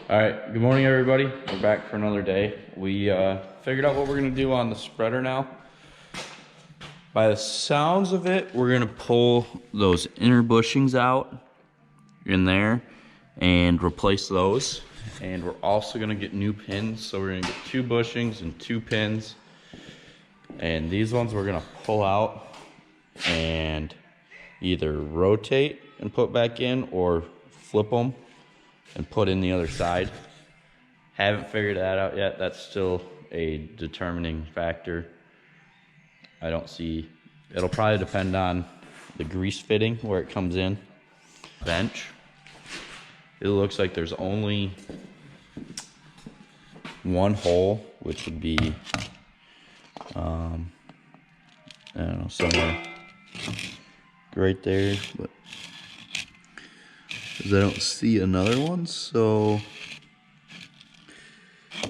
All right, good morning everybody. We're back for another day. We figured out what we're gonna do on the spreader now. By the sounds of it, we're gonna pull those inner bushings out in there and replace those. And we're also gonna get new pins. So we're gonna get 2 bushings and 2 pins. And these ones we're gonna pull out and either rotate and put back in or flip them and put in the other side. Haven't figured that out yet. That's still a determining factor. I don't see, it'll probably depend on the grease fitting where it comes in. Bench, it looks like there's only one hole, which would be, I don't know, somewhere right there, but because I don't see another one, so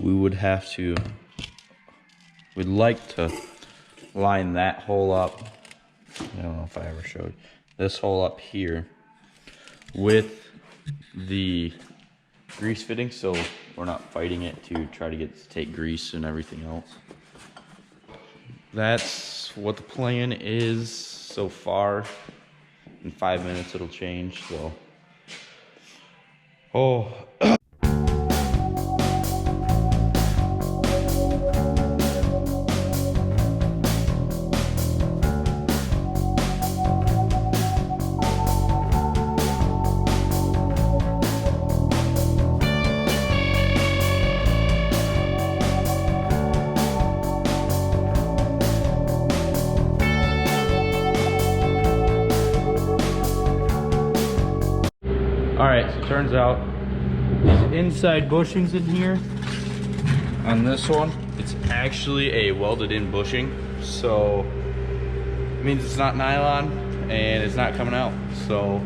we would have to, we'd like to line that hole up. I don't know if I ever showed this hole up here with the grease fitting, so we're not fighting it to try to get to take grease and everything else. That's what the plan is so far. In 5 minutes it'll change, so oh. Alright, so it turns out these inside bushings in here, on this one, it's actually a welded in bushing. So it means it's not nylon and it's not coming out. So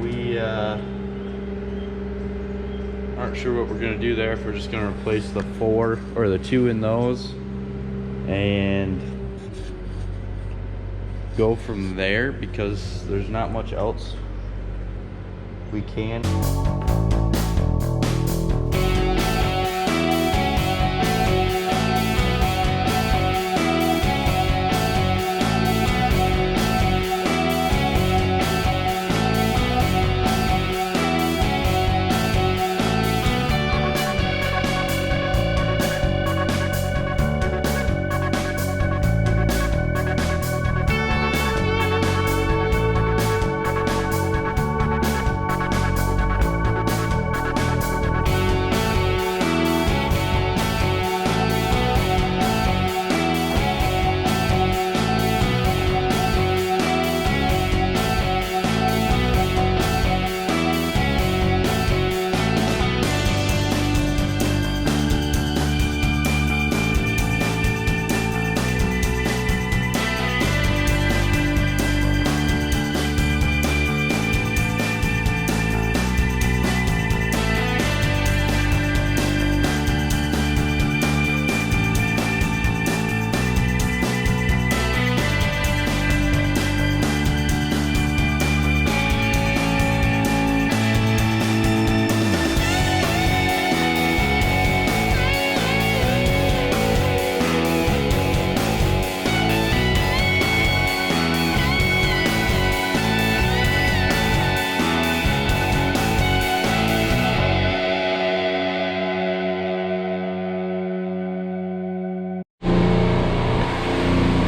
we aren't sure what we're gonna do there, if we're just gonna replace the 4 or the 2 in those and go from there, because there's not much else we can.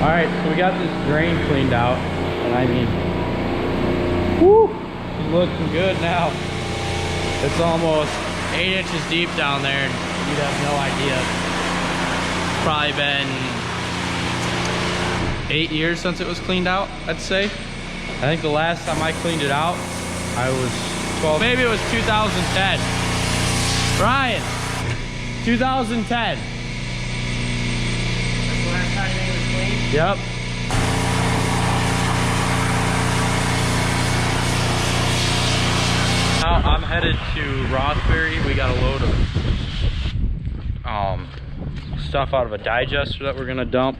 Alright, so we got this drain cleaned out, and I mean, whoo, it's looking good now. It's almost 8 inches deep down there, and you'd have no idea. It's probably been 8 years since it was cleaned out, I'd say. I think the last time I cleaned it out, I was 12, maybe it was 2010. Ryan, 2010. That's the last time it was cleaned? Yep. Now I'm headed to Rothbury. We got a load of stuff out of a digester that we're gonna dump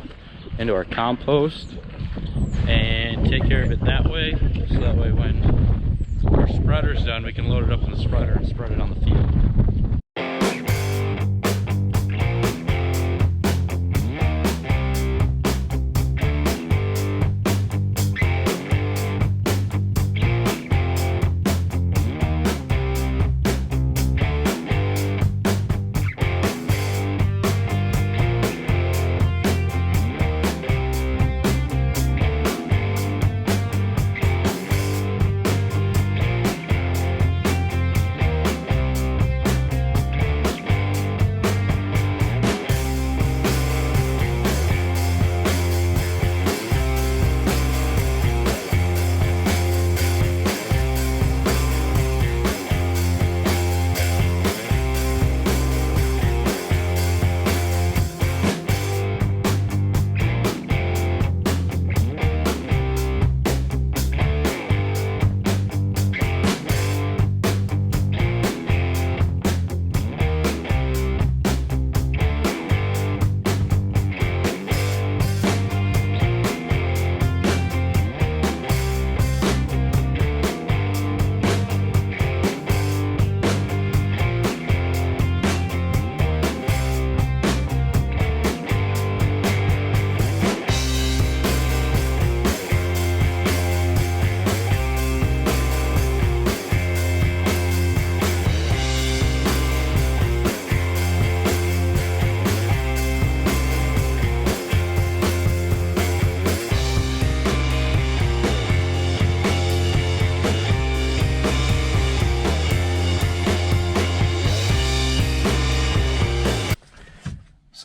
into our compost and take care of it that way. So that way when our spreader's done, we can load it up in the spreader and spread it on the field.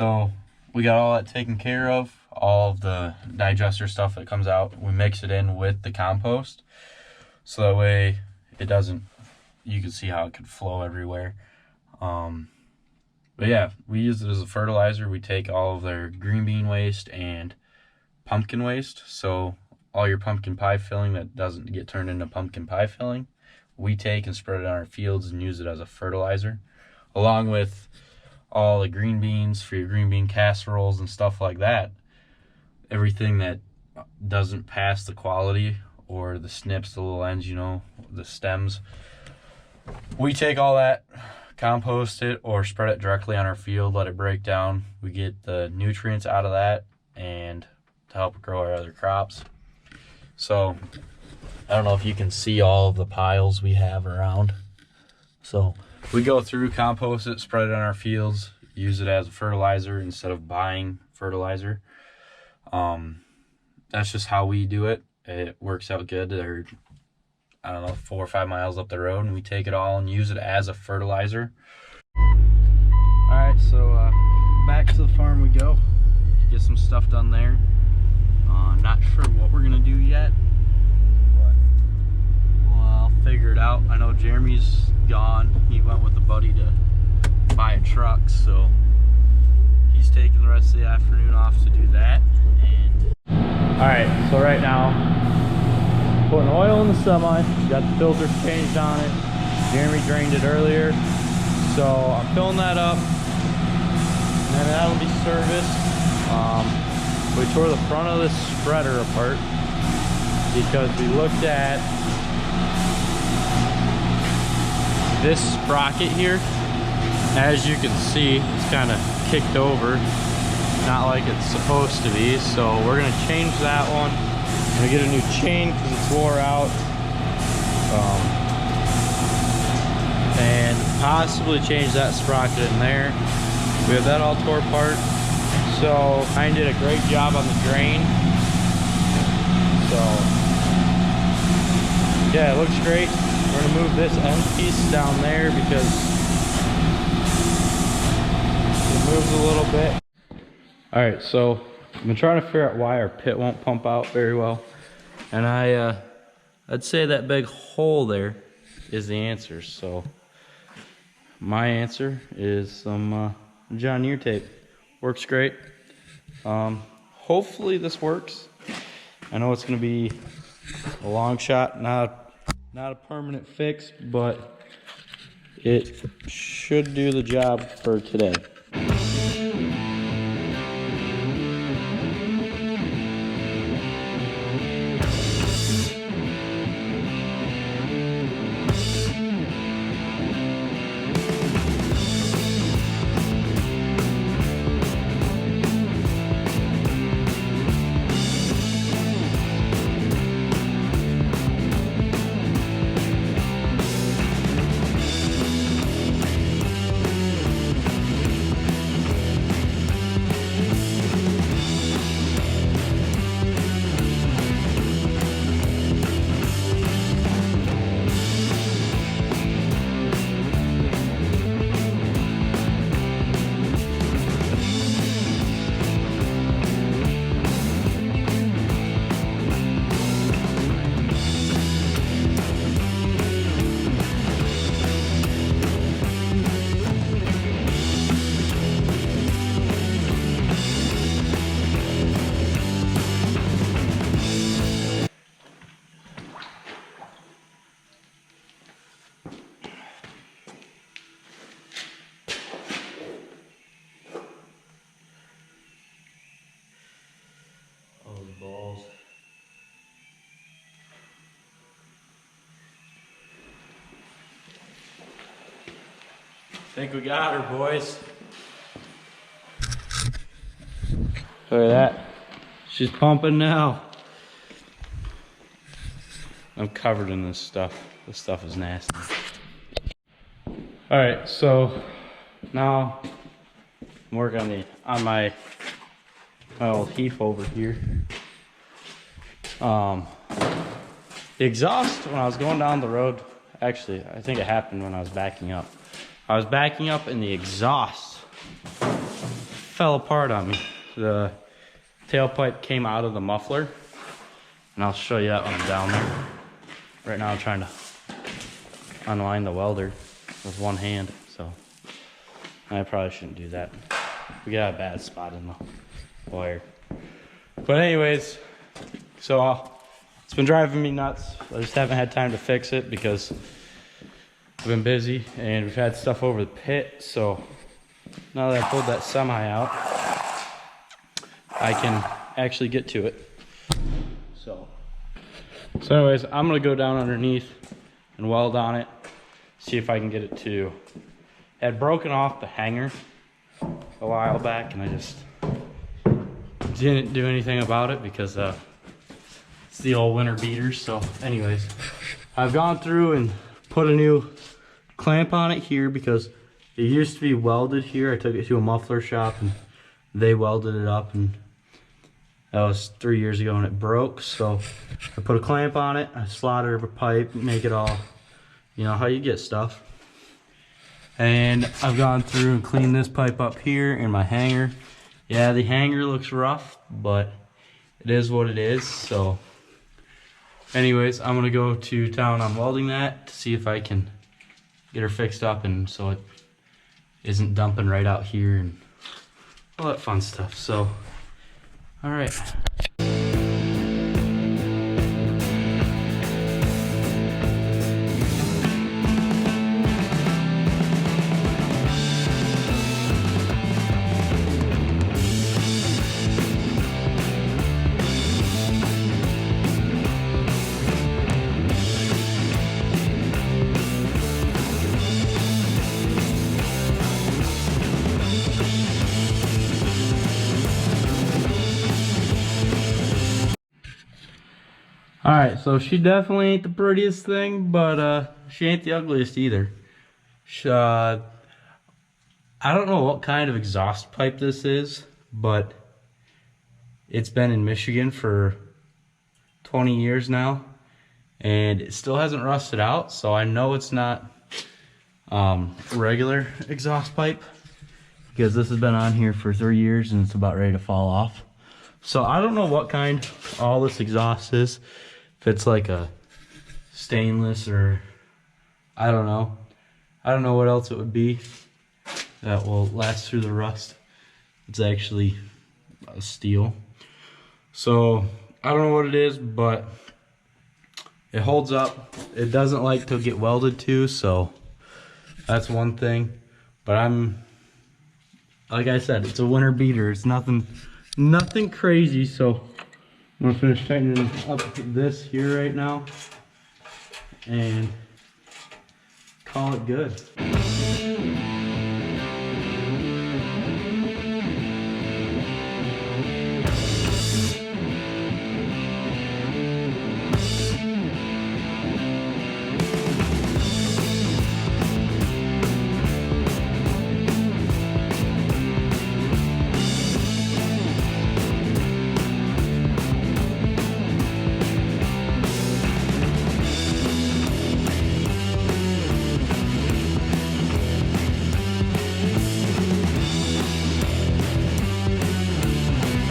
So we got all that taken care of, all of the digester stuff that comes out. We mix it in with the compost, so that way it doesn't, you can see how it could flow everywhere. But yeah, we use it as a fertilizer. We take all of their green bean waste and pumpkin waste. So all your pumpkin pie filling that doesn't get turned into pumpkin pie filling, we take and spread it on our fields and use it as a fertilizer, along with all the green beans for your green bean casseroles and stuff like that. Everything that doesn't pass the quality, or the snips, the little ends, you know, the stems, we take all that, compost it, or spread it directly on our field, let it break down. We get the nutrients out of that and to help grow our other crops. So I don't know if you can see all of the piles we have around. So we go through, compost it, spread it on our fields, use it as a fertilizer instead of buying fertilizer. That's just how we do it. It works out good. They're, I don't know, 4 or 5 miles up the road, and we take it all and use it as a fertilizer. All right, so back to the farm we go. Get some stuff done there. Not sure what we're gonna do yet, but I'll figure it out. I know Jeremy's gone. He went with a buddy to buy a truck, so he's taking the rest of the afternoon off to do that. And all right, so right now, putting oil in the semi, got the filters changed on it. Jeremy drained it earlier, so I'm filling that up, and then that'll be serviced. We tore the front of this spreader apart because we looked at this sprocket here. As you can see, it's kind of kicked over, not like it's supposed to be, so we're going to change that one. I'm gonna get a new chain because it's wore out, and possibly change that sprocket in there. We have that all tore apart, so I did a great job on the drain. So yeah, it looks great. We're gonna move this end piece down there because it moves a little bit. All right, so I've been trying to figure out why our pit won't pump out very well. And I'd say that big hole there is the answer. So my answer is some John Deere tape. Works great. Hopefully this works. I know it's gonna be a long shot, not a permanent fix, but it should do the job for today. Balls. Think we got her, boys. Look at that. She's pumping now. I'm covered in this stuff. This stuff is nasty. All right, so now I'm working on my old heap over here. The exhaust, when I was going down the road, actually, I think it happened when I was backing up. I was backing up and the exhaust fell apart on me. The tailpipe came out of the muffler, and I'll show you that when I'm down there. Right now I'm trying to unwind the welder with one hand, so I probably shouldn't do that. We got a bad spot in the wire. But anyways, so it's been driving me nuts. I just haven't had time to fix it because I've been busy and we've had stuff over the pit. So now that I pulled that semi out, I can actually get to it. So anyways, I'm gonna go down underneath and weld on it, see if I can get it to. I had broken off the hanger a while back and I just didn't do anything about it because it's the old winter beaters. So anyways, I've gone through and put a new clamp on it here because it used to be welded here. I took it to a muffler shop and they welded it up, and that was 3 years ago and it broke. So I put a clamp on it, I slotted a pipe, make it all, you know how you get stuff. And I've gone through and cleaned this pipe up here in my hanger. Yeah, the hanger looks rough, but it is what it is. So anyways, I'm gonna go to town on welding that to see if I can get her fixed up and so it isn't dumping right out here and all that fun stuff. So, all right. Alright, so she definitely ain't the prettiest thing, but she ain't the ugliest either. I don't know what kind of exhaust pipe this is, but it's been in Michigan for 20 years now, and it still hasn't rusted out, so I know it's not regular exhaust pipe, because this has been on here for 3 years and it's about ready to fall off. So I don't know what kind all this exhaust is. If it's like a stainless or I don't know. I don't know what else it would be that will last through the rust. It's actually a steel. So I don't know what it is, but it holds up. It doesn't like to get welded to, so that's one thing. But like I said, it's a winter beater. It's nothing crazy, so I'm gonna finish tightening up this here right now and call it good.